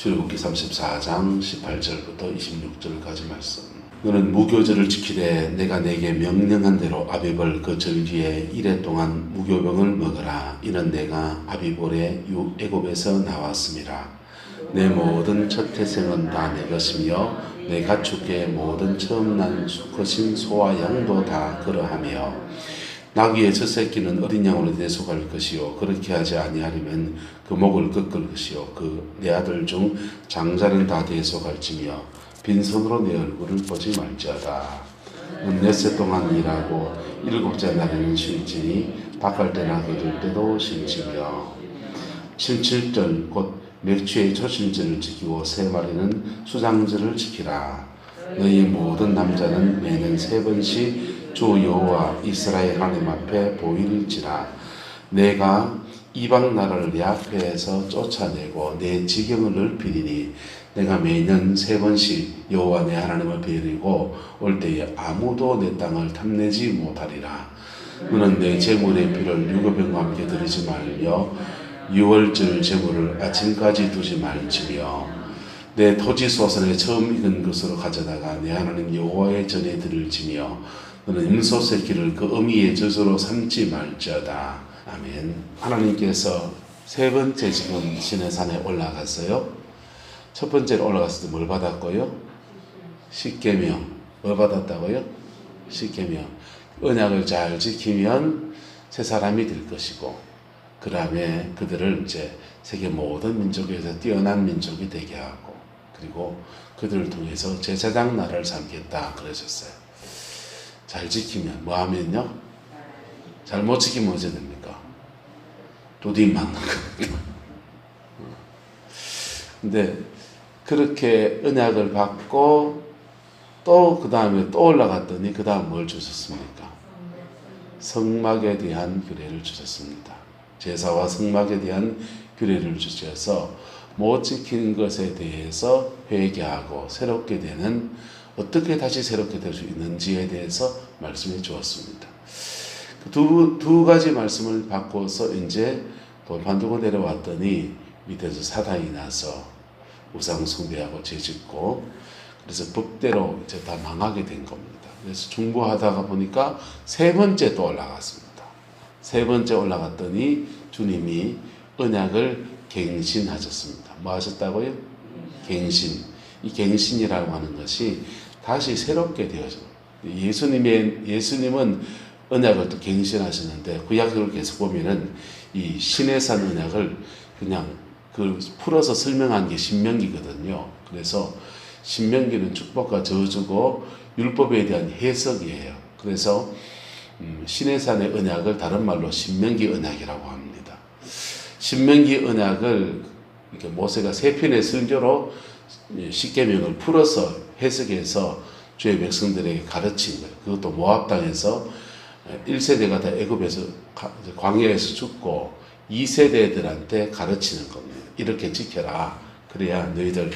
출애굽기 34장 18절부터 26절까지 말씀. 너는 무교절을 지키되 내가 내게 명령한 대로 아비벌 그 절기에 이래 동안 무교병을 먹으라. 이는 내가 아비벌에 애굽에서 나왔음이라. 내 모든 첫 태생은 다 내 것이며 내 가축의 모든 처음 난 수컷인 소와 양도 다 그러하며 나귀의 첫 새끼는 어린 양으로 내속할 것이요 그렇게 하지 아니하려면 그 목을 꺾을 것이요 그 내 아들 중 장자는 다 대속할지며 빈손으로 내 얼굴을 보지 말지어다. 넷째 동안 일하고 일곱째 날에는 쉴지니 닦을 때나 기를 때도 쉴지며 77절 곧 맥주의 초실절을 지키고 세 마리는 수장절을 지키라. 너희 모든 남자는 매년 3번씩 주 여호와 이스라엘 하나님 앞에 보일지라. 내가 이방 나라를 내 앞에서 쫓아내고 내 지경을 넓히리니 내가 매년 3번씩 여호와 내 하나님을 베리고 올 때에 아무도 내 땅을 탐내지 못하리라. 너는 내 제물의 피를 유교병과 함께 드리지 말며 유월절 제물을 아침까지 두지 말지며 내 토지 소산에 처음 익은 것으로 가져다가 내 하나님 여호와의 전에 드릴지며 너는 임소 새끼를 그 어미의 젖으로 삼지 말지어다. 아멘. 하나님께서 세 번째 지금 시내산에 올라갔어요. 첫 번째로 올라갔을 때 뭘 받았고요? 십계명. 뭘 받았다고요? 십계명. 언약을 잘 지키면 새 사람이 될 것이고 그 다음에 그들을 이제 세계 모든 민족에서 뛰어난 민족이 되게 하고 그리고 그들을 통해서 제사장 나라를 삼겠다 그러셨어요. 잘 지키면 뭐 하면요? 잘 못 지키면 어찌 됩니까? 도둑 맞는 겁니다. 근데 그렇게 언약을 받고 또 그 다음에 또 올라갔더니 그 다음 뭘 주셨습니까? 성막에 대한 규례를 주셨습니다. 제사와 성막에 대한 규례를 주셔서 못 지키는 것에 대해서 회개하고 새롭게 되는 어떻게 다시 새롭게 될 수 있는지에 대해서 말씀해 주었습니다. 두 가지 말씀을 받고서 이제 돌판 두고 내려왔더니 밑에서 사단이 나서 우상 숭배하고 죄짓고 그래서 법대로 이제 다 망하게 된 겁니다. 그래서 중보하다가 보니까 세 번째 또 올라갔습니다. 세 번째 올라갔더니 주님이 언약을 갱신하셨습니다. 뭐 하셨다고요? 갱신. 이 갱신이라고 하는 것이 다시 새롭게 되어져. 예수님은 언약을 또 갱신하시는데 구약을 계속 보면은 이 시내산 언약을 그냥 풀어서 설명한 게 신명기거든요. 그래서 신명기는 축복과 저주고 율법에 대한 해석이에요. 그래서 시내산의 언약을 다른 말로 신명기 언약이라고 합니다. 신명기 언약을 이렇게 모세가 3편의 설교로 십계명을 풀어서 해석해서 주의 백성들에게 가르친 거예요. 그것도 모압 땅에서 1세대가 다 애굽에서 광야에서 죽고 2세대들한테 가르치는 겁니다. 이렇게 지켜라. 그래야 너희들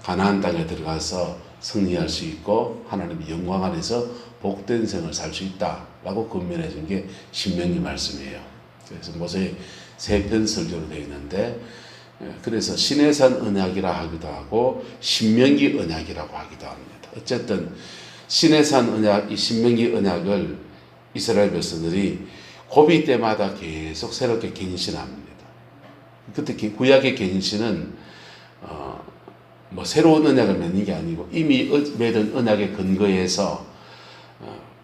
가나안 땅에 들어가서 승리할 수 있고 하나님의 영광 안에서 복된 생을 살 수 있다라고 권면해 준 게 신명기 말씀이에요. 그래서 모세의 3편 설교로 되어 있는데 그래서 시내산 언약이라 하기도 하고 신명기 언약이라고 하기도 합니다. 어쨌든 시내산 언약, 이 신명기 언약을 이스라엘 백성들이 고비 때마다 계속 새롭게 갱신합니다. 그때 구약의 갱신은 뭐 새로운 언약을 맺는 게 아니고 이미 맺은 언약에 근거해서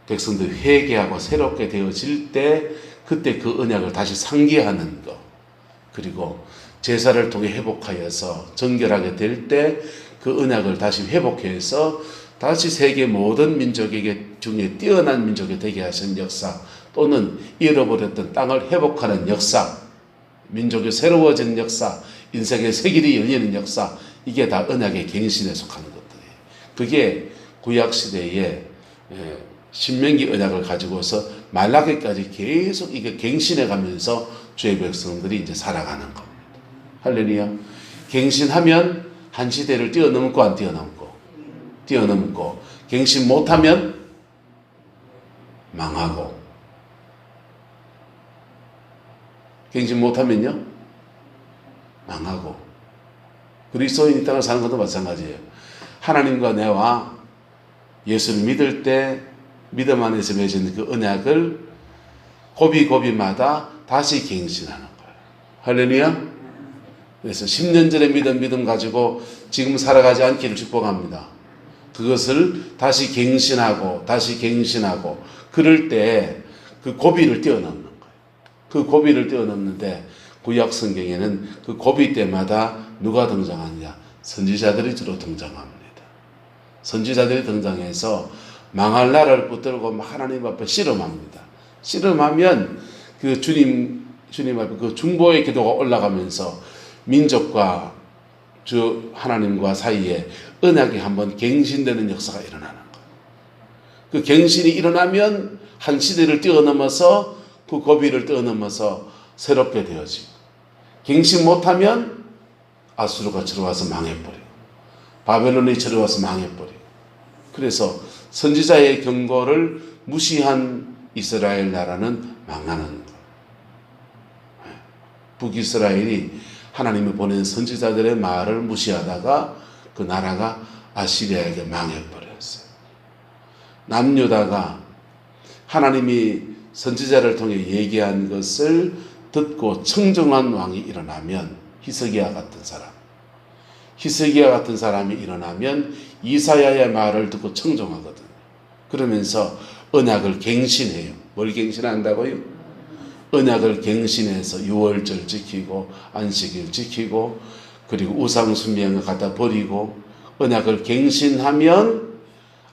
백성들이 회개하고 새롭게 되어질 때 그때 그 언약을 다시 상기하는 것 그리고 제사를 통해 회복하여서 정결하게 될 때 그 언약을 다시 회복해서 다시 세계 모든 민족에게 중에 뛰어난 민족이 되게 하신 역사 또는 잃어버렸던 땅을 회복하는 역사 민족이 새로워지는 역사 인생의 새 길이 열리는 역사 이게 다 언약의 갱신에 속하는 것들이에요. 그게 구약시대에 신명기 언약을 가지고서 말라기까지 계속 이게 갱신해 가면서 주의 백성들이 이제 살아가는 겁니다. 할렐루야. 갱신하면 한 시대를 뛰어넘고 안 뛰어넘고 갱신 못하면 망하고 갱신 못하면요 망하고 그리스도인이 땅을 사는 것도 마찬가지예요. 하나님과 내와 예수를 믿을 때 믿음 안에서 맺은 그 언약을 고비고비마다 다시 갱신하는 거예요. 할렐루야. 그래서 10년 전에 믿음 가지고 지금 살아가지 않기를 축복합니다. 그것을 다시 갱신하고 그럴 때 그 고비를 뛰어넘는 거예요. 그 고비를 뛰어넘는데 구약 성경에는 그 고비 때마다 누가 등장하느냐? 선지자들이 주로 등장합니다. 선지자들이 등장해서 망할 나라를 붙들고 하나님 앞에 씨름합니다. 씨름하면 그 주님 앞에 그 중보의 기도가 올라가면서 민족과 주 하나님과 사이에 언약이 한번 갱신되는 역사가 일어나는 거예요. 그 갱신이 일어나면 한 시대를 뛰어넘어서 그 고비를 뛰어넘어서 새롭게 되어지고, 갱신 못하면 아수르가 들어와서 망해버리고 바벨론이 들어와서 망해버리고, 그래서 선지자의 경고를 무시한 이스라엘 나라는 망하는 거예요. 북이스라엘이 하나님이 보낸 선지자들의 말을 무시하다가 그 나라가 아시리아에게 망해버렸어요. 남유다가 하나님이 선지자를 통해 얘기한 것을 듣고 청정한 왕이 일어나면, 히스기야 같은 사람이 일어나면 이사야의 말을 듣고 청정하거든요. 그러면서 언약을 갱신해요. 뭘 갱신한다고요? 언약을 갱신해서 유월절 지키고 안식일 지키고 그리고 우상숭배를 갖다 버리고 언약을 갱신하면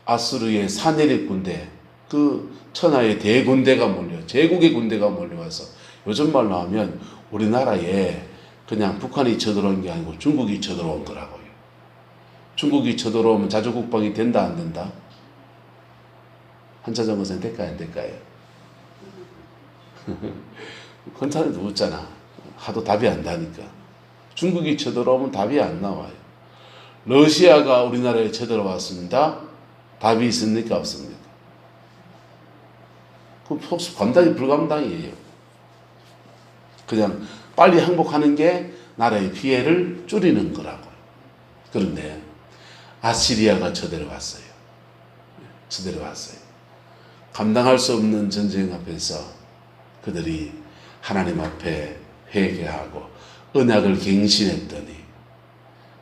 아수르의 사내립 군대, 그 천하의 대군대가 제국의 군대가 몰려와서, 요즘 말로 하면 우리나라에 그냥 북한이 쳐들어온 게 아니고 중국이 쳐들어온 거라고요. 중국이 쳐들어오면 자주국방이 된다 안 된다? 한자정거선 될까요 안 될까요? 건차는 웃잖아. 하도 답이 안 나니까. 중국이 쳐들어오면 답이 안 나와요. 러시아가 우리나라에 쳐들어왔습니다. 답이 있습니까 없습니까? 그럼 감당이 불감당이에요. 그냥 빨리 항복하는 게 나라의 피해를 줄이는 거라고요. 그런데 아시리아가 쳐들어왔어요. 감당할 수 없는 전쟁 앞에서 그들이 하나님 앞에 회개하고 언약을 갱신했더니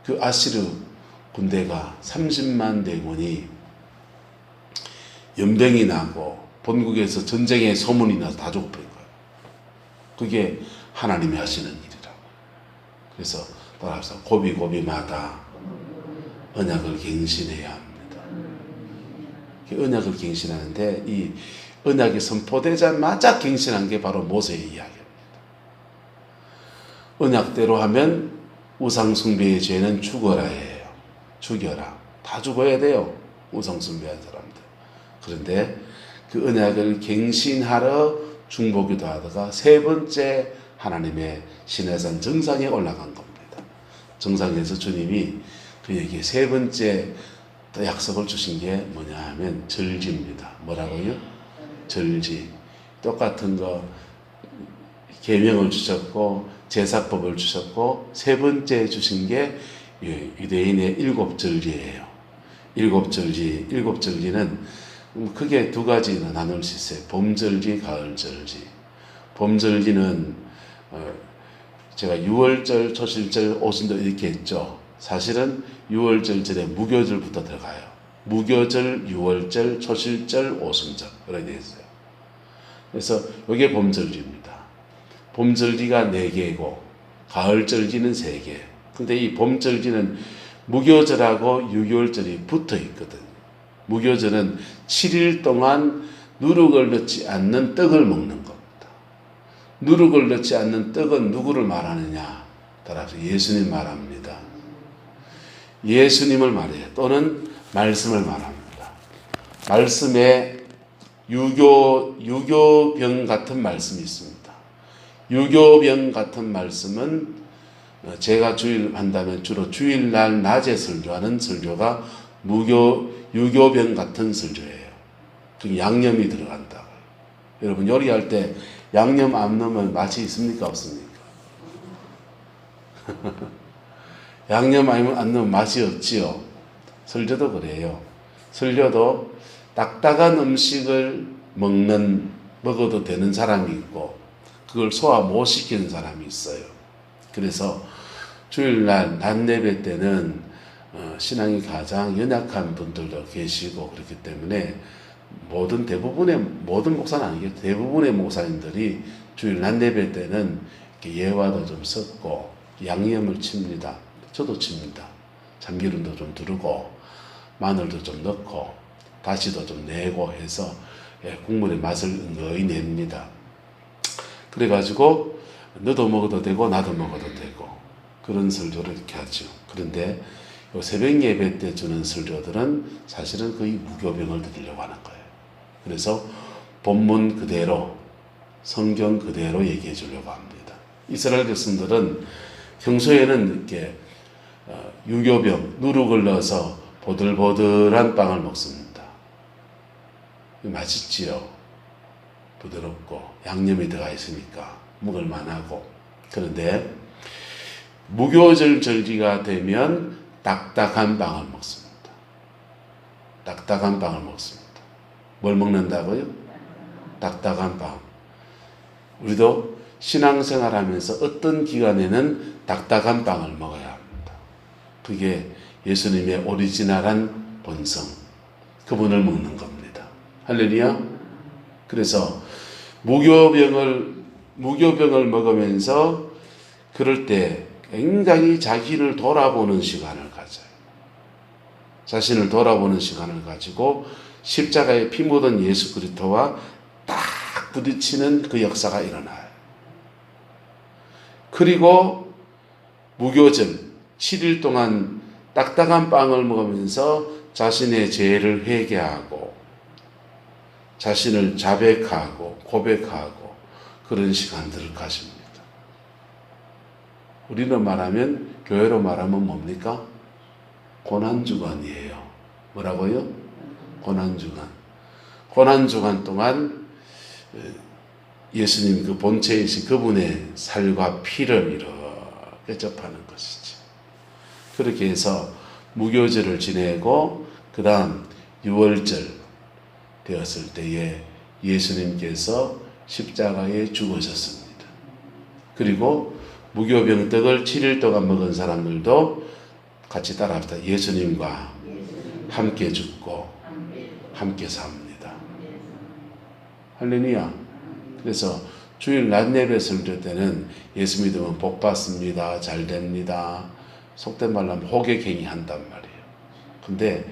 그 아시르 군대가 30만 대군이 연병이 나고 본국에서 전쟁의 소문이 나서 다 죽어버린 거예요. 그게 하나님이 하시는 일이라고. 그래서 따라서 고비고비마다 언약을 갱신해야 합니다. 언약을 갱신하는데 이 언약이 선포되자마자 갱신한 게 바로 모세의 이야기입니다. 언약대로 하면 우상숭배의 죄는 죽어라예요. 죽여라. 다 죽어야 돼요. 우상숭배한 사람들. 그런데 그 언약을 갱신하러 중보기도 하다가 세 번째 하나님의 시내산 정상에 올라간 겁니다. 정상에서 주님이 그에게 세 번째 약속을 주신 게 뭐냐 하면 절지입니다. 뭐라고요? 절지. 똑같은 거 계명을 주셨고 제사법을 주셨고 세 번째 주신 게 유대인의 일곱 절기예요. 일곱 절기는 크게 두 가지로 나눌 수 있어요. 봄절기, 가을절기. 봄절기는 제가 유월절, 초실절, 오순절 이렇게 했죠. 사실은 유월절 전에 무교절부터 들어가요. 무교절, 유월절, 초실절, 오순절 그렇게 되어 있어요. 그래서 이게 봄절기입니다. 봄절기가 4개고 가을절기는 3개. 근데 이 봄절기는 무교절하고 유교절이 붙어 있거든요. 무교절은 7일 동안 누룩을 넣지 않는 떡을 먹는 겁니다. 누룩을 넣지 않는 떡은 누구를 말하느냐? 따라서 예수님 말합니다. 예수님을 말해요. 또는 말씀을 말합니다. 말씀에 유교병 같은 말씀이 있습니다. 유교병 같은 말씀은 제가 주일 한다면 주로 주일날 낮에 설교하는 설교가 유교병 같은 설교예요. 그 양념이 들어간다. 여러분 요리할 때 양념 안 넣으면 맛이 있습니까 없습니까? 양념 안 넣으면 맛이 없지요. 설교도 그래요. 설교도 딱딱한 음식을 먹어도 되는 사람이 있고 그걸 소화 못 시키는 사람이 있어요. 그래서 주일날 낮 예배 때는 신앙이 가장 연약한 분들도 계시고 그렇기 때문에 모든 목사는 아니겠죠. 대부분의 목사님들이 주일 낮 예배 때는 예화도 좀 섞고 양념을 칩니다. 저도 칩니다. 참기름도 좀 두르고 마늘도 좀 넣고 다시도 좀 내고 해서 국물의 맛을 은근히 냅니다. 그래가지고 너도 먹어도 되고 나도 먹어도 되고 그런 설교를 이렇게 하죠. 그런데 새벽 예배 때 주는 설교들은 사실은 거의 무교병을 드리려고 하는 거예요. 그래서 본문 그대로 성경 그대로 얘기해 주려고 합니다. 이스라엘 백성들은 평소에는 이렇게 유교병 누룩을 넣어서 보들보들한 빵을 먹습니다. 맛있지요. 부드럽고 양념이 들어가 있으니까 먹을 만하고. 그런데 무교절 절기가 되면 딱딱한 빵을 먹습니다. 딱딱한 빵을 먹습니다. 뭘 먹는다고요? 딱딱한 빵. 우리도 신앙생활하면서 어떤 기간에는 딱딱한 빵을 먹어야 합니다. 그게 예수님의 오리지널한 본성, 그분을 먹는 겁니다. 할렐루야. 그래서 무교병을 먹으면서 그럴 때 굉장히 자신을 돌아보는 시간을 가져요. 자신을 돌아보는 시간을 가지고 십자가에 피 묻은 예수 그리스도와 딱 부딪히는 그 역사가 일어나요. 그리고 무교절 7일 동안 딱딱한 빵을 먹으면서 자신의 죄를 회개하고 자신을 자백하고 고백하고 그런 시간들을 가집니다. 우리는 말하면 교회로 말하면 뭡니까? 고난주간이에요. 뭐라고요? 고난주간. 고난주간 동안 예수님 그 본체이신 그분의 살과 피를 이렇게 접하는 것이지. 그렇게 해서 무교절을 지내고 그 다음 6월절 되었을 때에 예수님께서 십자가에 죽으셨습니다. 그리고 무교병떡을 7일 동안 먹은 사람들도 같이 따라합시다. 예수님과 함께 죽고 함께 삽니다. 할렐루야. 그래서 주일 낮 예배 설교 때는 예수 믿으면 복 받습니다. 잘 됩니다. 속된 말로 하면 호객행위 한단 말이에요. 근데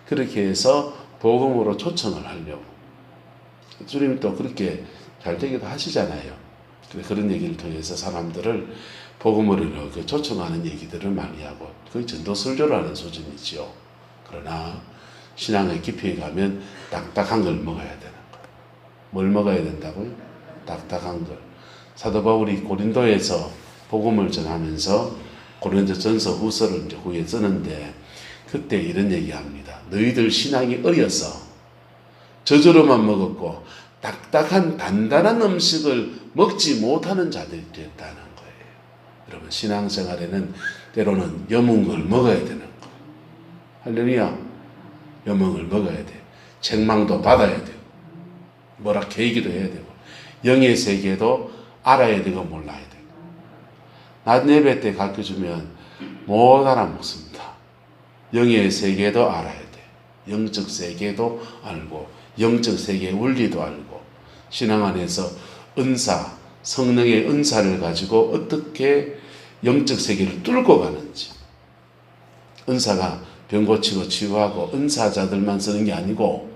그렇게 해서 복음으로 초청을 하려고. 주님이 또 그렇게 잘 되기도 하시잖아요. 그런 얘기를 통해서 사람들을 복음으로 이렇게 초청하는 얘기들을 많이 하고 그게 전도설교라는 수준이지요. 그러나 신앙의 깊이에 가면 딱딱한 걸 먹어야 되는 거예요. 뭘 먹어야 된다고요? 딱딱한 걸. 사도 바울이 고린도에서 복음을 전하면서 고린도전서 후서를 이제 후에 쓰는데 그때 이런 얘기합니다. 너희들 신앙이 어려서 저주로만 먹었고 딱딱한 단단한 음식을 먹지 못하는 자들이 됐다는 거예요. 여러분 신앙생활에는 때로는 여문 걸 먹어야 되는 거예요. 할렐루야. 여문을 먹어야 돼요. 책망도 받아야 돼요. 뭐라 계기도 해야 되고 영의 세계도 알아야 되고 몰라야 되고 낮 예배 때 가르쳐주면 못 알아먹습니다. 영의 세계도 알아야 돼. 영적 세계도 알고 영적 세계의 원리도 알고 신앙 안에서 은사, 성령의 은사를 가지고 어떻게 영적 세계를 뚫고 가는지. 은사가 병 고치고 치유하고 은사자들만 쓰는 게 아니고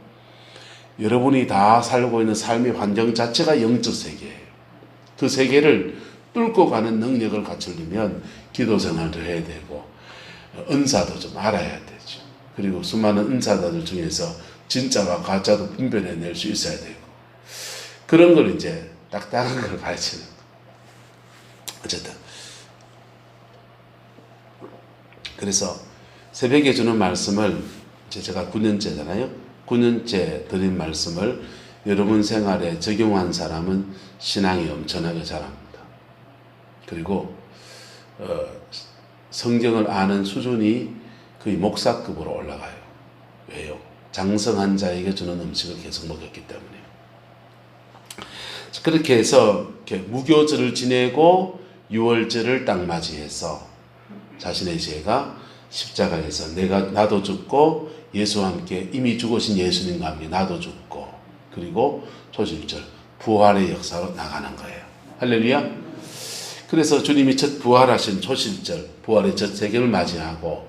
여러분이 다 살고 있는 삶의 환경 자체가 영적 세계예요. 그 세계를 뚫고 가는 능력을 갖추려면 기도 생활도 해야 되고 은사도 좀 알아야 되죠. 그리고 수많은 은사자들 중에서 진짜와 가짜도 분별해낼 수 있어야 되고 그런 걸 이제 딱딱한 걸 가르치는 거예요. 어쨌든 그래서 새벽에 주는 말씀을 이제 제가 9년째잖아요. 9년째 드린 말씀을 여러분 생활에 적용한 사람은 신앙이 엄청나게 자랍니다. 그리고 성경을 아는 수준이 거의 목사급으로 올라가요. 왜요? 장성한 자에게 주는 음식을 계속 먹였기 때문에. 그렇게 해서 이렇게 무교절을 지내고 유월절을 딱 맞이해서 자신의 죄가 십자가에서 나도 죽고 예수와 함께 이미 죽으신 예수님과 함께 나도 죽고 그리고 초실절 부활의 역사로 나가는 거예요. 할렐루야. 그래서 주님이 첫 부활하신 초실절 부활의 첫 세경을 맞이하고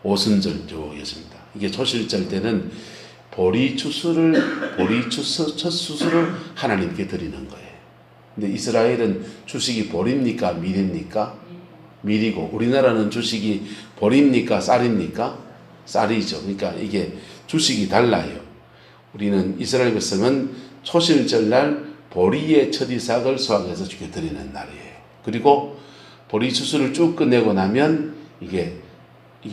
오순절 쭉 이어집니다. 이게 초실절 때는 보리추수를 첫 수수를 하나님께 드리는 거예요. 근데 이스라엘은 주식이 보리입니까? 밀입니까? 밀이고 우리나라는 주식이 보리입니까? 쌀입니까? 쌀이죠. 그러니까 이게 주식이 달라요. 우리는 이스라엘 백성은 초실절날 보리의 첫 이삭을 수확해서 주께 드리는 날이에요. 그리고 보리 추수를 쭉 끝내고 나면 이게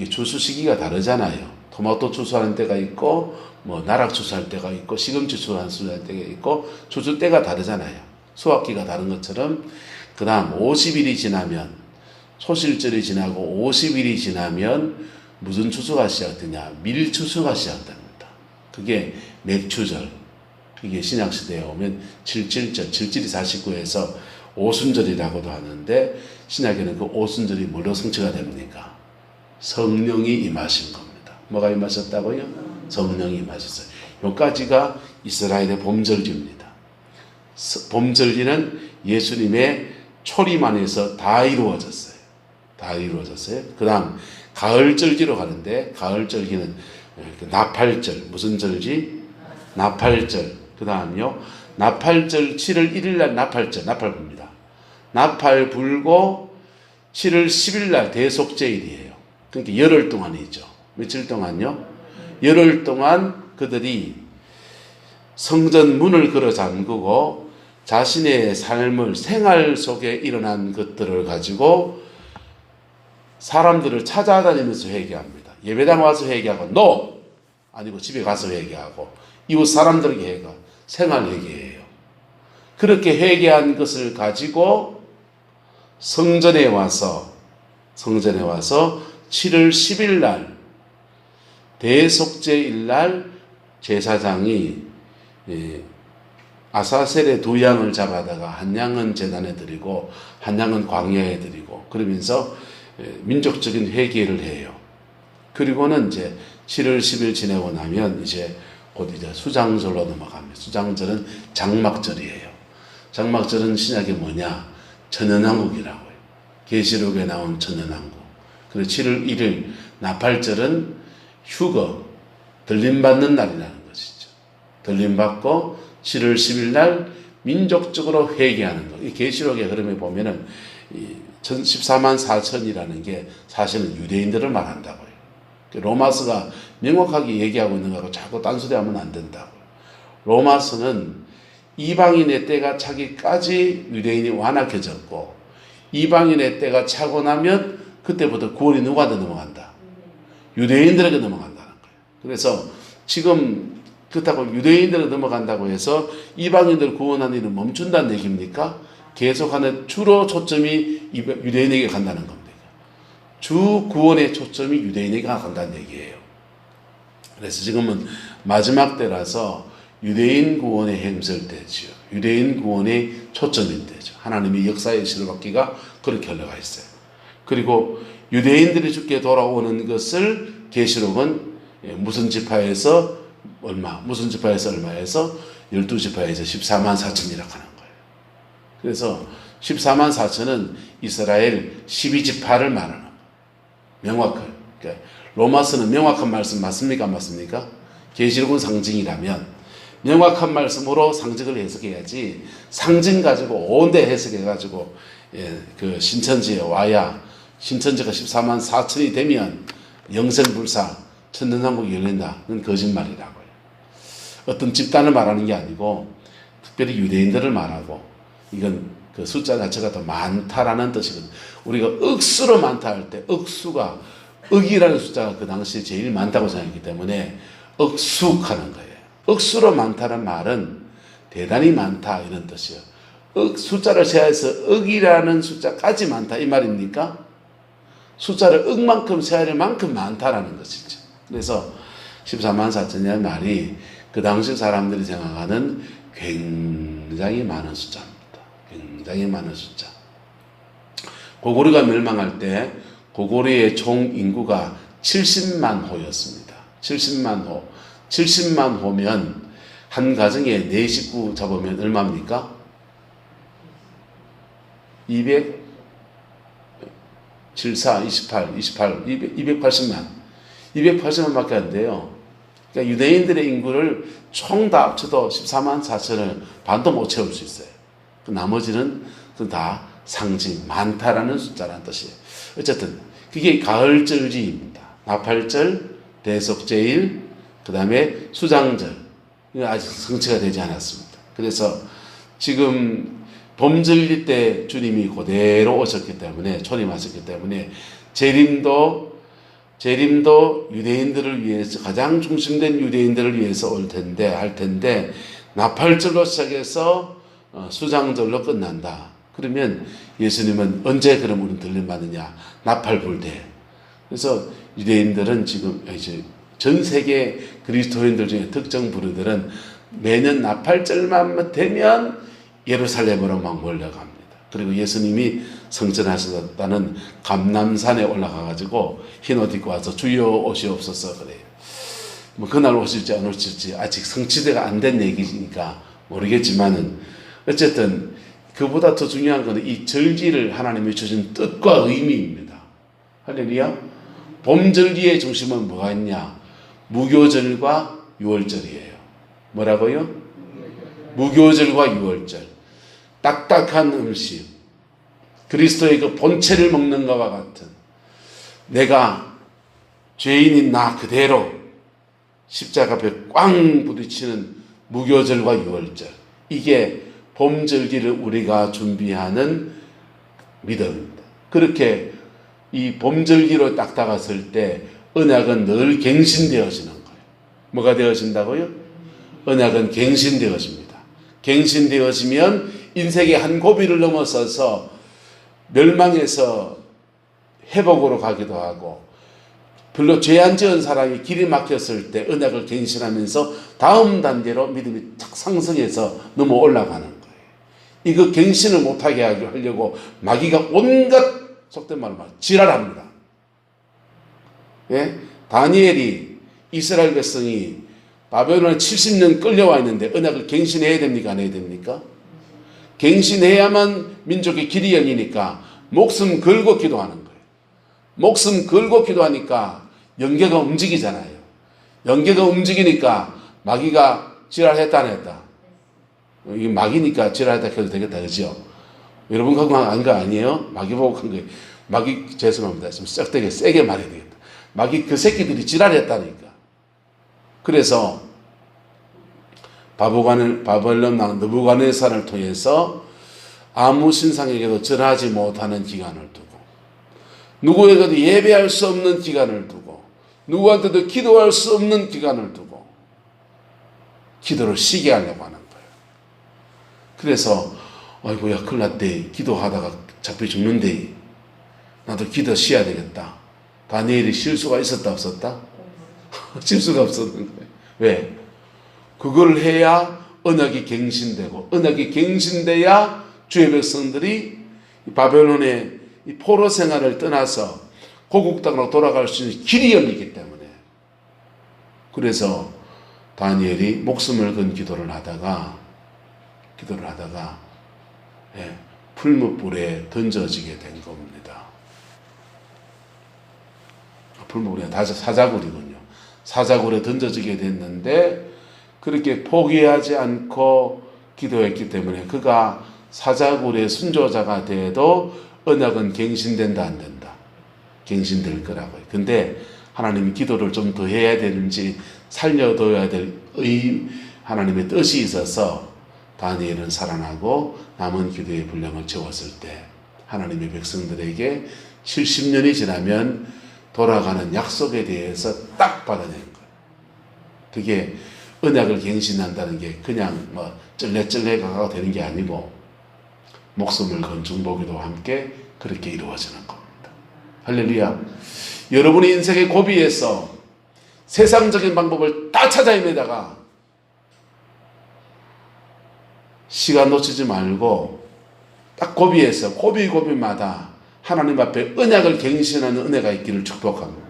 추수 시기가 다르잖아요. 토마토 추수하는 때가 있고 뭐 나락 추수할 때가 있고 시금치 추수할 때가 있고 추수 때가 다르잖아요. 수확기가 다른 것처럼 그 다음 50일이 지나면 초실절이 지나고 50일이 지나면 무슨 추수가 시작되냐? 밀추수가 시작됩니다. 그게 맥추절. 이게 신약시대에 오면 77절, 77이 49에서 오순절이라고도 하는데 신약에는 그 오순절이 뭘로 성취가 됩니까? 성령이 임하신 겁니다. 뭐가 임하셨다고요? 성령이 임하셨어요. 여기까지가 이스라엘의 봄절기입니다. 봄절기는 예수님의 초림 안에서 다 이루어졌어요. 다 이루어졌어요. 그 다음 가을절기로 가는데 가을절기는 나팔절. 무슨 절기? 나팔절. 그 다음요 나팔절 7월 1일날 나팔절 나팔 붑니다. 나팔 불고 7월 10일날 대속제일이에요. 그러니까 열흘 동안이죠. 며칠 동안요? 열흘 동안 그들이 성전 문을 걸어 잠그고 자신의 삶을 생활 속에 일어난 것들을 가지고 사람들을 찾아다니면서 회개합니다. 예배당 와서 회개하고 NO! 아니고 집에 가서 회개하고 이웃 사람들에게 회개하고 생활 회개예요. 그렇게 회개한 것을 가지고 성전에 와서 7월 10일 날 대속제일 날 제사장이 아사셀의 2양을 잡아다가 한 양은 제단에 드리고 한 양은 광야에 드리고 그러면서 민족적인 회개를 해요. 그리고는 이제 7월 10일 지내고 나면 이제 곧 이제 수장절로 넘어갑니다. 수장절은 장막절이에요. 장막절은 신약이 뭐냐? 천연왕국이라고요. 계시록에 나온 천연왕국. 그리고 7월 1일 나팔절은 휴거, 들림받는 날이라는 것이죠. 들림받고 7월 10일 날 민족적으로 회개하는 것. 이 계시록의 흐름에 보면은 14만 4천이라는 게 사실은 유대인들을 말한다고요. 로마서가 명확하게 얘기하고 있는 거하고 자꾸 딴소리하면 안 된다고요. 로마서는 이방인의 때가 차기까지 유대인이 완악해졌고 이방인의 때가 차고 나면 그때부터 구원이 누구한테 넘어간다? 유대인들에게 넘어간다는 거예요. 그래서 지금 그렇다고 유대인들에게 넘어간다고 해서 이방인들 구원하는 일은 멈춘다는 얘기입니까? 계속하는 주로 초점이 유대인에게 간다는 겁니다. 주 구원의 초점이 유대인에게 간다는 얘기예요. 그래서 지금은 마지막 때라서 유대인 구원의 행설 때지요. 유대인 구원의 초점인 때죠. 하나님이 역사의 실을 받기가 그렇게 흘러가 있어요. 그리고 유대인들이 주께 돌아오는 것을 계시록은 무슨 지파에서 얼마, 무슨 지파에서 얼마에서 12지파에서 14만 4천이라고 하는 거예요. 그래서 14만 4천은 이스라엘 12지파를 말하는 거예요. 명확한. 그러니까 로마서는 명확한 말씀 맞습니까? 안 맞습니까? 계시록은 상징이라면 명확한 말씀으로 상징을 해석해야지 상징 가지고 온데 해석해가지고 그 신천지에 와야 신천지가 14만 4천이 되면 영생불사 천년왕국이 열린다는 거짓말이라고요. 어떤 집단을 말하는 게 아니고 특별히 유대인들을 말하고 이건 그 숫자 자체가 더 많다라는 뜻이거든요. 우리가 억수로 많다 할 때 억수가 억이라는 숫자가 그 당시에 제일 많다고 생각했기 때문에 억수하는 거예요. 억수로 많다는 말은 대단히 많다 이런 뜻이에요. 숫자를 세해서 억이라는 숫자까지 많다 이 말입니까? 숫자를 억만큼 세야 될 만큼 많다라는 것이죠. 그래서 14만 4천이라는 말이 그 당시 사람들이 생각하는 굉장히 많은 숫자입니다. 굉장히 많은 숫자. 고구려가 멸망할 때 고구려의 총 인구가 70만 호였습니다. 70만 호. 70만 호면 한 가정에 4식구 잡으면 얼마입니까? 74, 28, 280만. 280만 밖에 안 돼요. 그러니까 유대인들의 인구를 총 다 합쳐도 14만 4천을 반도 못 채울 수 있어요. 그 나머지는 다 상징, 많다라는 숫자라는 뜻이에요. 어쨌든 그게 가을절기입니다. 나팔절, 대속제일, 그 다음에 수장절. 아직 성취가 되지 않았습니다. 그래서 지금 봄절기 때 주님이 그대로 오셨기 때문에, 초림하셨기 때문에 재림도 유대인들을 위해서, 가장 중심된 유대인들을 위해서 할 텐데 나팔절로 시작해서 수장절로 끝난다. 그러면 예수님은 언제 그럼 우리는 들림받느냐? 나팔 불 때. 그래서 유대인들은 지금 이제 전 세계 그리스도인들 중에 특정 부류들은 매년 나팔절만 되면 예루살렘으로 막 몰려갑니다. 그리고 예수님이 성전하셨다는 감람산에 올라가가지고 흰 옷 입고 와서 주여 오시옵소서 그래요. 뭐 그날 오실지 안 오실지 아직 성취가 안 된 얘기니까 모르겠지만은 어쨌든 그보다 더 중요한 것은 이 절기를 하나님이 주신 뜻과 의미입니다. 할렐루야. 봄절기의 중심은 뭐가 있냐? 무교절과 유월절이에요. 뭐라고요? 무교절과 유월절. 딱딱한 음식, 그리스도의 그 본체를 먹는 것과 같은, 내가 죄인인 나 그대로 십자가 앞에 꽝 부딪히는 무교절과 유월절, 이게 봄절기를 우리가 준비하는 믿음입니다. 그렇게 이 봄절기로 딱 다가설 때 언약은 늘 갱신되어지는 거예요. 뭐가 되어진다고요? 언약은 갱신되어집니다. 갱신되어지면 인생의 한 고비를 넘어서서 멸망에서 회복으로 가기도 하고, 별로 죄 안 지은 사람이 길이 막혔을 때 언약을 갱신하면서 다음 단계로 믿음이 탁 상승해서 넘어 올라가는 거예요. 이거 갱신을 못하게 하려고 마귀가 온갖, 속된 말로 말 지랄합니다. 예? 다니엘이, 이스라엘 백성이 바벨론에 70년 끌려와 있는데 언약을 갱신해야 됩니까? 안 해야 됩니까? 갱신해야만 민족의 길이 열리니까 목숨 걸고 기도하는 거예요. 목숨 걸고 기도하니까 영계가 움직이잖아요. 영계가 움직이니까 마귀가 지랄했다 안 했다? 이게 마귀니까 지랄했다 해도 되겠다, 그죠? 여러분 그거 한 거 아니에요? 마귀 보고 한 거예요. 마귀, 죄송합니다. 좀 썩되게 세게 말해야 되겠다. 마귀 그 새끼들이 지랄했다니까. 그래서 바벨론 왕 느부갓네살을 통해서 아무 신상에게도 절하지 못하는 기간을 두고, 누구에게도 예배할 수 없는 기간을 두고, 누구한테도 기도할 수 없는 기간을 두고 기도를 쉬게 하려고 하는 거예요. 그래서 아이고야 큰일 났대, 기도하다가 잡혀 죽는데 나도 기도 쉬어야 되겠다. 다니엘이 쉴 수가 있었다 없었다? 쉴 수가 없었는 거예요. 왜? 그걸 해야 언약이 갱신되고, 언약이 갱신돼야 주의 백성들이 바벨론의 이 포로 생활을 떠나서 고국 땅으로 돌아갈 수 있는 길이 열리기 때문에. 그래서 다니엘이 목숨을 건 기도를 하다가 풀무불에 던져지게 된 겁니다. 풀무불에 사자굴이군요. 사자굴에 던져지게 됐는데 그렇게 포기하지 않고 기도했기 때문에 그가 사자굴의 순조자가 돼도 언약은 갱신된다 안 된다? 갱신될 거라고요. 근데 하나님이 기도를 좀 더 해야 되는지 살려둬야 될 하나님의 뜻이 있어서 다니엘은 살아나고 남은 기도의 분량을 채웠을 때 하나님의 백성들에게 70년이 지나면 돌아가는 약속에 대해서 딱 받아낸 거예요. 그게 언약을 갱신한다는 게 그냥 뭐 쩔레쩔레가 되는 게 아니고 목숨을 건 중보기도와 함께 그렇게 이루어지는 겁니다. 할렐루야. 여러분의 인생의 고비에서 세상적인 방법을 다 찾아 헤매다가 시간 놓치지 말고 딱 고비에서 고비마다 하나님 앞에 언약을 갱신하는 은혜가 있기를 축복합니다.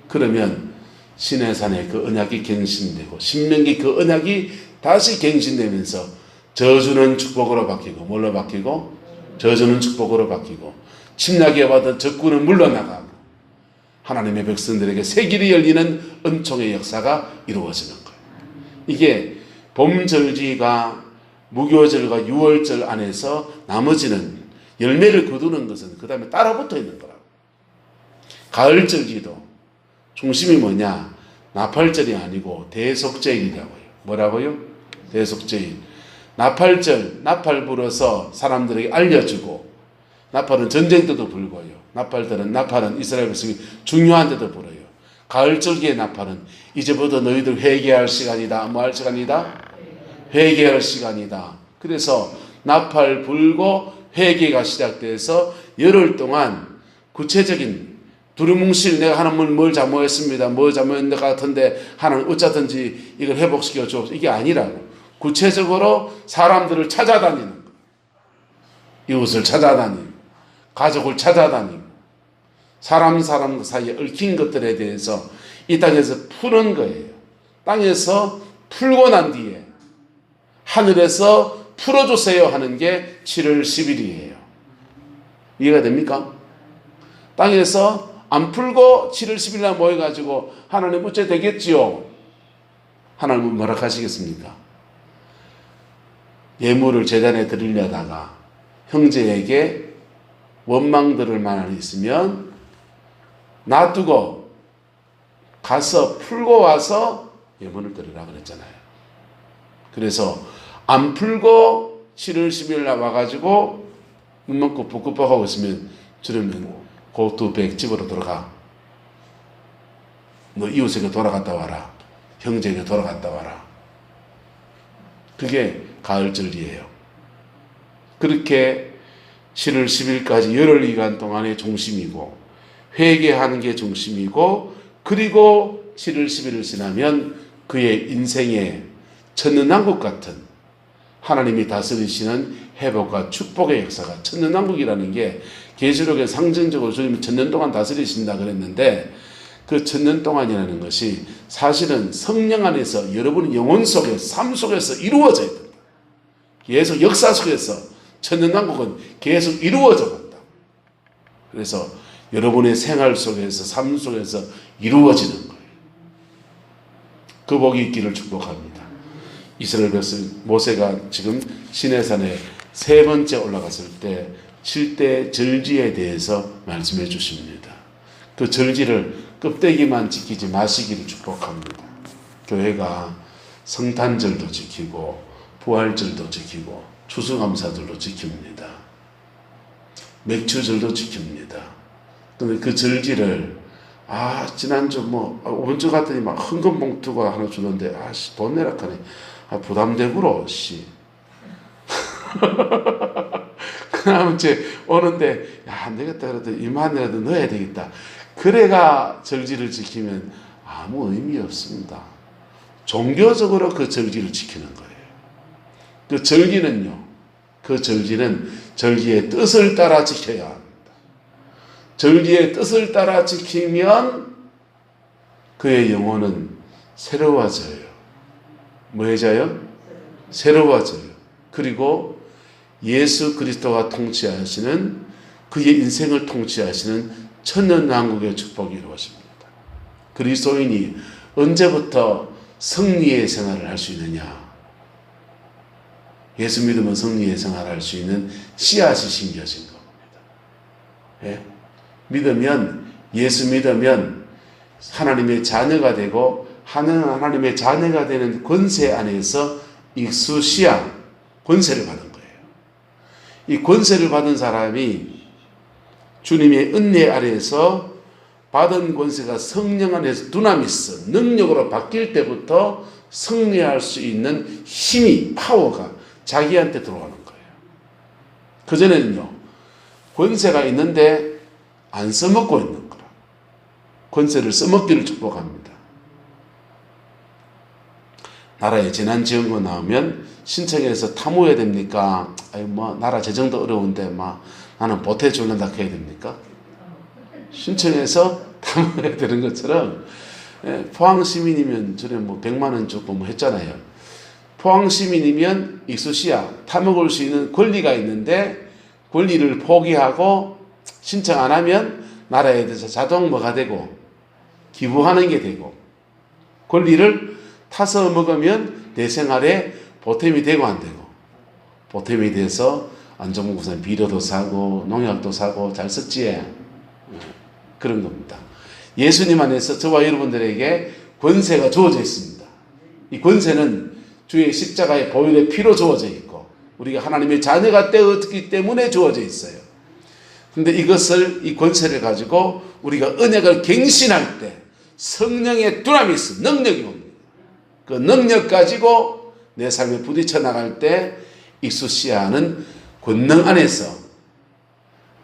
그러면 시내산에 그 언약이 갱신되고 신명기 그 언약이 다시 갱신되면서 저주는 축복으로 바뀌고 뭘로 바뀌고 저주는 축복으로 바뀌고 침략에 받은 적군은 물러나가고 하나님의 백성들에게 새 길이 열리는 은총의 역사가 이루어지는 거예요. 이게 봄절기가 무교절과 유월절 안에서 나머지는 열매를 거두는 것은 그 다음에 따라붙어 있는 거라고. 가을절기도 중심이 뭐냐? 나팔절이 아니고 대속제일이라고요. 뭐라고요? 대속제일. 나팔절, 나팔 불어서 사람들에게 알려주고, 나팔은 전쟁 때도 불고요. 나팔은 이스라엘 백성이 중요한 때도 불어요. 가을절기의 나팔은 이제부터 너희들 회개할 시간이다. 뭐 할 시간이다? 회개할 시간이다. 그래서 나팔 불고 회개가 시작돼서 열흘 동안 구체적인 두루뭉실 내가 하나님 뭘 잘못했습니다. 뭘 잘못했는 것 같은데 하나님 어쩌든지 이걸 회복시켜 줘. 이게 아니라고. 구체적으로 사람들을 찾아다니는 거예요. 이웃을 찾아다니고 가족을 찾아다니고 사람 사이에 얽힌 것들에 대해서 이 땅에서 푸는 거예요. 땅에서 풀고 난 뒤에 하늘에서 풀어주세요 하는 게 7월 10일이에요. 이해가 됩니까? 땅에서 안 풀고 7월 10일 날 모여가지고 하나님 어째 되겠지요? 하나님은 뭐라 하시겠습니까? 예물을 제단에 드리려다가 형제에게 원망 들을 만한 있으면 놔두고 가서 풀고 와서 예물을 드리라 그랬잖아요. 그래서 안 풀고 7월 10일 날 와가지고 눈 먹고 붓급하고 있으면 저러면 고투백 집으로 돌아가. 너 이웃에게 돌아갔다 와라. 형제에게 돌아갔다 와라. 그게 가을절기예요. 그렇게 7월 10일까지 열흘 기간 동안의 중심이고 회개하는 게 중심이고 그리고 7월 10일을 지나면 그의 인생의 천년왕국 같은 하나님이 다스리시는 회복과 축복의 역사가 천년왕국이라는 게 계시록에 상징적으로 주님이 천년 동안 다스리신다 그랬는데 그 천년 동안이라는 것이 사실은 성령 안에서 여러분의 영혼 속에 삶 속에서 이루어져야 된다. 계속 역사 속에서 천년왕국은 계속 이루어져 간다. 그래서 여러분의 생활 속에서 삶 속에서 이루어지는 거예요. 그 복이 있기를 축복합니다. 이스라엘 백성 모세가 지금 시내산에 세 번째 올라갔을 때 7대 절지에 대해서 말씀해 주십니다. 그 절지를 껍데기만 지키지 마시기를 축복합니다. 교회가 성탄절도 지키고 부활절도 지키고 추수감사절도 지킵니다. 맥주절도 지킵니다. 근데 그 절지를 지난주 오번주 갔더니 막 헌금 봉투가 하나 주는데 돈 내라 하네. 부담되구로 씨. 그다음 이제 오는데 안 되겠다 그래도 이만이라도 넣어야 되겠다. 그래가 절지를 지키면 아무 의미 없습니다. 종교적으로 그 절기를 지키는 거예요. 그 절기는요. 그 절기는 절기의 뜻을 따라 지켜야 합니다. 절기의 뜻을 따라 지키면 그의 영혼은 새로워져요. 뭐해져요? 새로워져요. 그리고 예수 그리스도가 통치하시는 그의 인생을 통치하시는 천년왕국의 축복이 이루어집니다. 그리스도인이 언제부터 승리의 생활을 할 수 있느냐? 예수 믿으면 승리의 생활을 할 수 있는 씨앗이 심겨진 겁니다. 예? 예수 믿으면 하나님의 자녀가 되고 하나님의 자녀가 되는 권세 안에서 익수시아 권세를 받은 거예요. 이 권세를 받은 사람이 주님의 은혜 아래에서 받은 권세가 성령 안에서 두나미스 능력으로 바뀔 때부터 승리할 수 있는 힘이 파워가 자기한테 들어오는 거예요. 그전에는요 권세가 있는데 안 써먹고 있는 거라. 권세를 써먹기를 축복합니다. 나라에 재난지원금 나오면 신청해서 탐구해야 됩니까? 아니 뭐 나라 재정도 어려운데 막 나는 보태주는다 해야 됩니까? 신청해서 탐구해야 되는 것처럼 포항 시민이면 전에 뭐 100만 원 주고 뭐 했잖아요. 포항 시민이면 익수시야 타먹을 수 있는 권리가 있는데 권리를 포기하고 신청 안 하면 나라에 대해서 자동 뭐가 되고 기부하는 게 되고 권리를 타서 먹으면 내 생활에 보탬이 되고 안 되고 보탬이 돼서 안전부선 비료도 사고 농약도 사고 잘 썼지 그런 겁니다. 예수님 안에서 저와 여러분들에게 권세가 주어져 있습니다. 이 권세는 주의 십자가의 보혈의 피로 주어져 있고 우리가 하나님의 자녀가 되었기 때문에 주어져 있어요. 근데 이것을 이 권세를 가지고 우리가 언약을 갱신할 때 성령의 두나미스 능력이 옵니다. 그 능력 가지고 내 삶에 부딪혀 나갈 때 익수시아는 권능 안에서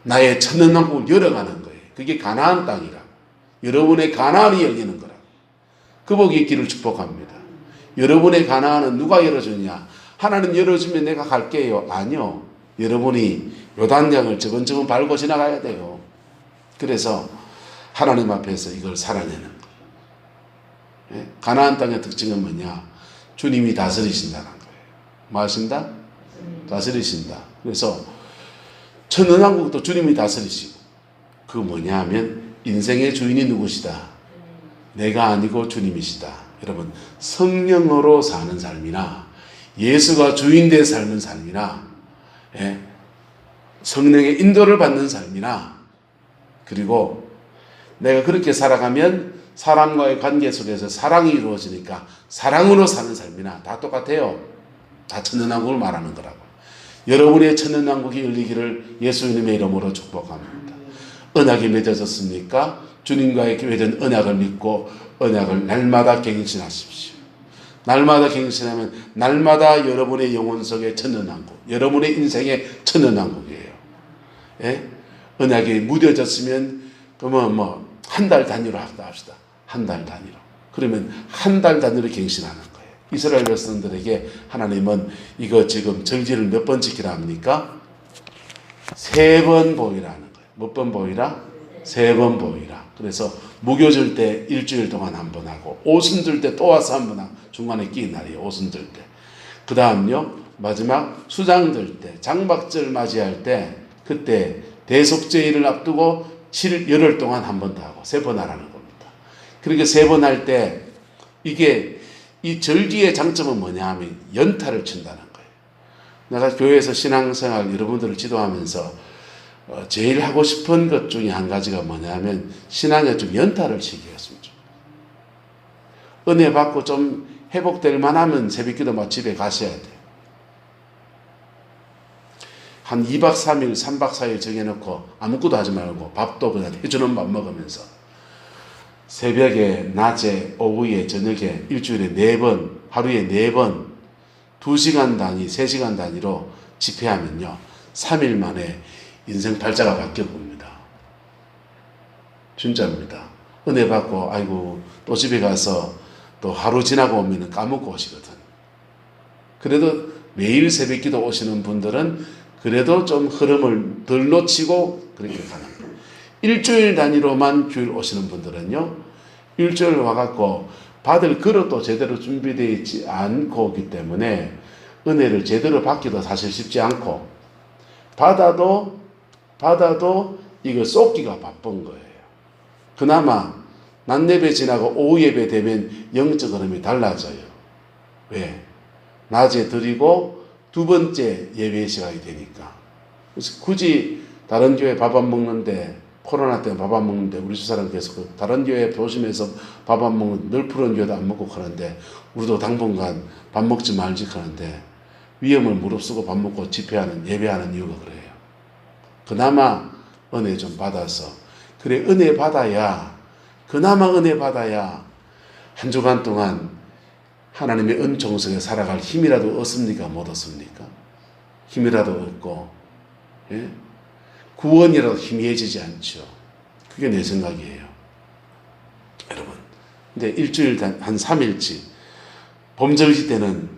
나의 천년왕국을 열어가는 거예요. 그게 가나안 땅이라. 여러분의 가나안이 열리는 거라. 그 복이 있기를 축복합니다. 여러분의 가나안은 누가 열어주냐? 하나님 열어주면 내가 갈게요. 아니요. 여러분이 요단강을 저번저번 밟고 지나가야 돼요. 그래서 하나님 앞에서 이걸 살아내는 거예요. 가나안 땅의 특징은 뭐냐? 주님이 다스리신다는 거예요. 뭐 하신다? 다스리신다. 그래서 천년왕국도 주님이 다스리시고 그 뭐냐 하면 인생의 주인이 누구시다? 내가 아니고 주님이시다. 여러분 성령으로 사는 삶이나 예수가 주인된 삶은 삶이나 성령의 인도를 받는 삶이나 그리고 내가 그렇게 살아가면 사람과의 관계 속에서 사랑이 이루어지니까 사랑으로 사는 삶이나 다 똑같아요. 다 천년왕국을 말하는 거라고. 여러분의 천년왕국이 열리기를 예수님의 이름으로 축복합니다. 언약이 맺어졌습니까? 주님과의 맺은 언약을 믿고 언약을 날마다 갱신하십시오. 날마다 갱신하면 날마다 여러분의 영혼 속에 천년왕국, 여러분의 인생의 천년왕국이에요. 언약이 무뎌졌으면 그러면 한 달 단위로 합시다. 한 달 단위로. 그러면 한 달 단위로 갱신하는 거예요. 이스라엘 백성들에게 하나님은 이거 지금 절기를 몇 번 지키라 합니까? 3번 보이라는 거예요. 몇 번 보이라? 3번 보이라. 그래서 무교 줄 때 일주일 동안 한 번 하고 오순 줄 때 또 와서 한 번 하고 중간에 끼는 날이에요. 오순 줄 때. 그 다음요. 마지막 수장 들 때 장박절 맞이할 때 그때 대속제일을 앞두고 열흘 동안 한 번 더 하고 3번 하라는 겁니다. 그렇게 3번 할 때 이게 이 절기의 장점은 뭐냐 하면 연타를 친다는 거예요. 내가 교회에서 신앙생활 여러분들을 지도하면서 제일 하고 싶은 것 중에 한 가지가 뭐냐 하면 신앙에 좀 연타를 치게 했으면 좋겠어요. 은혜 받고 좀 회복될 만하면 새벽기도 막 집에 가셔야 돼요. 한 2박 3일, 3박 4일 정해놓고 아무것도 하지 말고 밥도 그냥 해주는 밥 먹으면서 새벽에, 낮에, 오후에, 저녁에 일주일에 4번, 하루에 4번, 2시간 단위, 3시간 단위로 집회하면요. 3일 만에 인생 팔자가 바뀌어 봅니다. 진짜입니다. 은혜 받고 아이고 또 집에 가서 또 하루 지나고 오면 까먹고 오시거든. 그래도 매일 새벽기도 오시는 분들은 그래도 좀 흐름을 덜 놓치고 그렇게 가는 거예요. 일주일 단위로만 교회 오시는 분들은요. 일주일 와갖고 받을 그릇도 제대로 준비되어 있지 않고 오기 때문에 은혜를 제대로 받기도 사실 쉽지 않고 받아도 이거 쏟기가 바쁜 거예요. 그나마 낮 예배 지나고 오후 예배 되면 영적 흐름이 달라져요. 왜? 낮에 드리고 두 번째 예배 시간이 되니까. 그래서 굳이 다른 교회 밥 안 먹는데 코로나 때문에 밥 안 먹는데 우리 집사람 계속 다른 교회 보시면서 밥 안 먹는 늘 푸른 교회도 안 먹고 그러는데 우리도 당분간 밥 먹지 말지 그러는데 위험을 무릅쓰고 밥 먹고 집회하는 예배하는 이유가 그래요. 그나마 은혜 좀 받아서 그래 은혜 받아야 그나마 은혜 받아야 한 주간 동안 하나님의 은총 속에 살아갈 힘이라도 얻습니까? 못 얻습니까? 힘이라도 얻고 구원이라도 희미해지지 않죠. 그게 내 생각이에요. 여러분. 근데 일주일 한 3일치, 봄절기 때는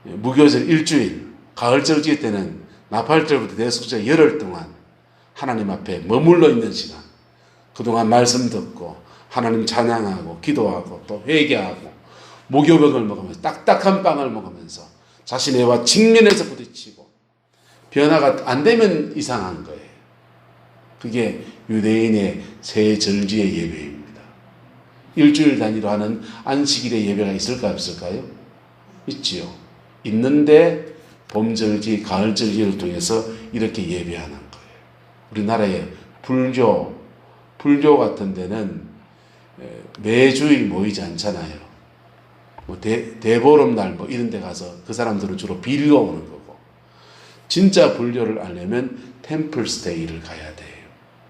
무교절 일주일, 가을절기 때는 나팔절부터 대속절 열흘 동안 하나님 앞에 머물러 있는 시간, 그동안 말씀 듣고 하나님 찬양하고 기도하고 또 회개하고 목요병을 먹으면서 딱딱한 빵을 먹으면서 자신의 와 직면해서 부딪히고 변화가 안 되면 이상한 거예요. 그게 유대인의 새 절기의 예배입니다. 일주일 단위로 하는 안식일의 예배가 있을까 없을까요? 있지요. 있는데 봄절기, 가을절기를 통해서 이렇게 예배하는 거예요. 우리나라의 불교 같은 데는 매주일 모이지 않잖아요. 뭐 대보름날 뭐 이런 데 가서 그 사람들은 주로 빌려 오는 거고, 진짜 불교를 알려면 템플스테이를 가야 돼요.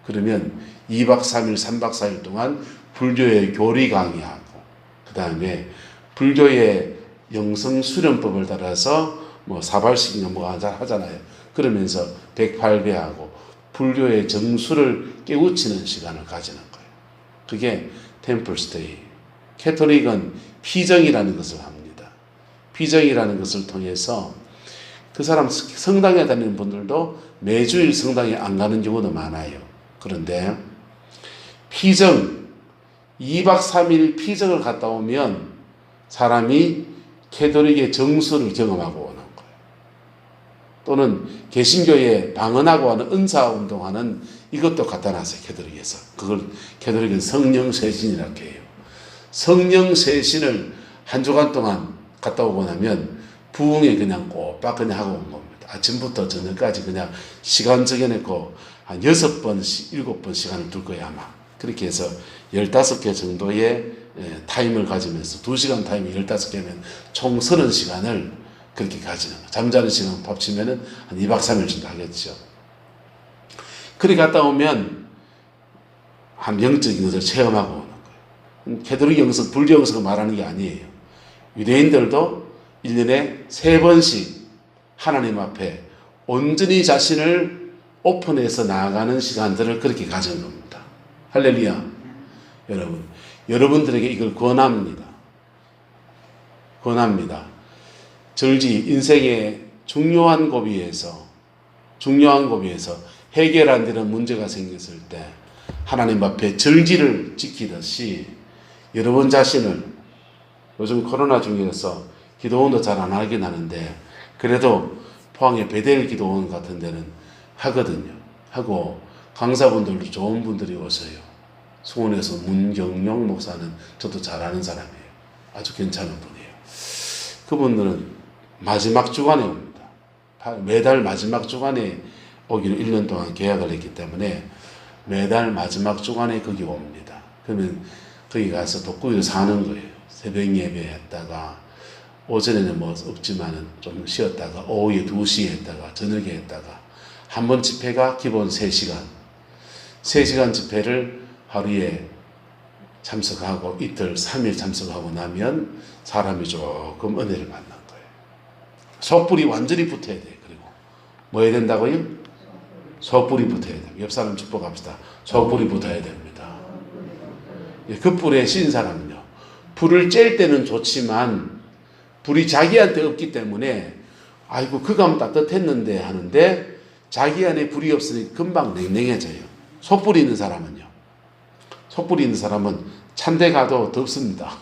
그러면 2박 3일, 3박 4일 동안 불교의 교리 강의하고, 그 다음에 불교의 영성 수련법을 따라서 뭐 사발식인가 뭐 하잖아요. 그러면서 108배하고 불교의 정수를 깨우치는 시간을 가지는 거예요. 그게 템플스테이. 캐톨릭은 피정이라는 것을 합니다. 피정이라는 것을 통해서 그 사람 성당에 다니는 분들도 매주일 성당에 안 가는 경우도 많아요. 그런데 피정, 2박 3일 피정을 갔다 오면 사람이 캐톨릭의 정수를 경험하고 오는 거예요. 또는 개신교에 방언하고 하는 은사운동하는 이것도 갖다 놨어요. 캐톨릭에서. 그걸 캐톨릭은 성령세신이라고 해요. 성령세신을 한 주간 동안 갔다 오고 나면 부흥에 그냥 꼬박 그냥 하고 온 겁니다. 아침부터 저녁까지 그냥 시간 정해놓고 한 6번, 7번 시간을 둘 거예요, 아마. 그렇게 해서 15개 정도의 타임을 가지면서 2시간 타임이 15개면 총 30시간을 그렇게 가지는 거예요. 잠자는 시간 합치면은 한 2박 3일 정도 하겠죠. 그렇게 갔다 오면 한 영적인 것을 체험하고 오는 거예요. 캐톨릭 영성, 불교 영성을 말하는 게 아니에요. 유대인들도 1년에 3번씩 하나님 앞에 온전히 자신을 오픈해서 나아가는 시간들을 그렇게 가진 겁니다. 할렐루야. 여러분들에게 이걸 권합니다. 절지, 인생의 중요한 고비에서 해결 안 되는 문제가 생겼을 때 하나님 앞에 절지를 지키듯이 여러분 자신을, 요즘 코로나 중에서 기도원도 잘 안 하긴 하는데 그래도 포항의 베델 기도원 같은 데는 하거든요. 하고 강사분들도 좋은 분들이 오세요. 수원에서 문경용 목사는 저도 잘 아는 사람이에요. 아주 괜찮은 분이에요. 그분들은 마지막 주간에 옵니다. 매달 마지막 주간에 오기로 1년 동안 계약을 했기 때문에 매달 마지막 주간에 거기 옵니다. 그러면 거기 가서 독구이를 사는 거예요. 새벽 예배 했다가 오전에는 뭐 없지만은 좀 쉬었다가 오후에 2시에 했다가 저녁에 했다가 한 번 집회가 기본 3시간. 3시간 집회를 하루에 참석하고 이틀 3일 참석하고 나면 사람이 조금 은혜를 받는 거예요. 속불이 완전히 붙어야 돼요. 그리고 뭐 해야 된다고요? 속불이 붙어야 돼요. 옆 사람 축복합시다. 속불이 붙어야 됩니다. 그 불에 신 사람은요, 불을 쬐일 때는 좋지만 불이 자기한테 없기 때문에 아이고 그거 하면 따뜻했는데 하는데 자기 안에 불이 없으니 금방 냉랭해져요. 속불이 있는 사람은요, 속불이 있는 사람은 찬데 가도 덥습니다.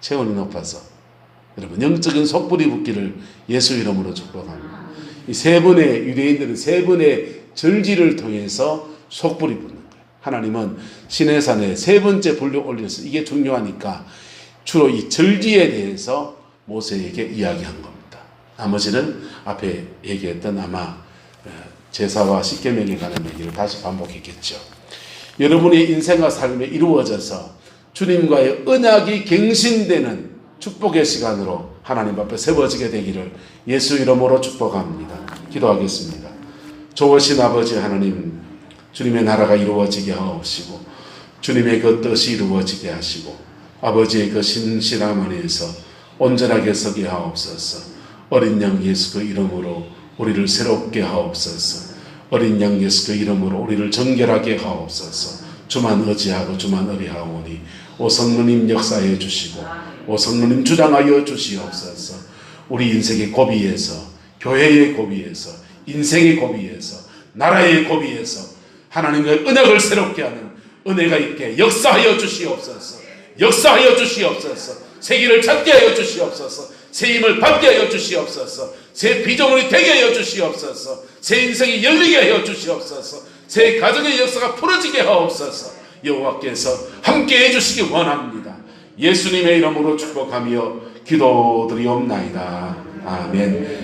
체온이 높아서. 여러분, 영적인 속불이 붙기를 예수 이름으로 축복합니다. 이 3번의 유대인들은 3번의 절기를 통해서 속불이 붙는 거예요. 하나님은 시내산에 3번째 불로 올려서 이게 중요하니까 주로 이 절기에 대해서 모세에게 이야기한 겁니다. 나머지는 앞에 얘기했던 아마 제사와 십계명에 관한 얘기를 다시 반복했겠죠. 여러분의 인생과 삶에 이루어져서 주님과의 언약이 갱신되는 축복의 시간으로 하나님 앞에 세워지게 되기를 예수 이름으로 축복합니다. 기도하겠습니다. 좋으신 아버지 하나님, 주님의 나라가 이루어지게 하옵시고 주님의 그 뜻이 이루어지게 하시고 아버지의 그 신실함 안에서 온전하게 서게 하옵소서. 어린 양 예수 그 이름으로 우리를 새롭게 하옵소서. 어린 양 예수 그 이름으로 우리를 정결하게 하옵소서. 주만 의지하고 주만 의뢰하오니 오 성령님 역사해 주시고 오 성령님 주장하여 주시옵소서. 우리 인생의 고비에서, 교회의 고비에서, 인생의 고비에서, 나라의 고비에서 하나님의 은혜를 새롭게 하는 은혜가 있게 역사하여 주시옵소서. 역사하여 주시옵소서. 새 길을 찾게 하여 주시옵소서. 새 힘을 받게 하여 주시옵소서. 새 피조물이 되게 하여 주시옵소서. 새 인생이 열리게 하여 주시옵소서. 새 가정의 역사가 풀어지게 하옵소서. 여호와께서 함께 해주시기 원합니다. 예수님의 이름으로 축복하며 기도드리옵나이다. 아멘.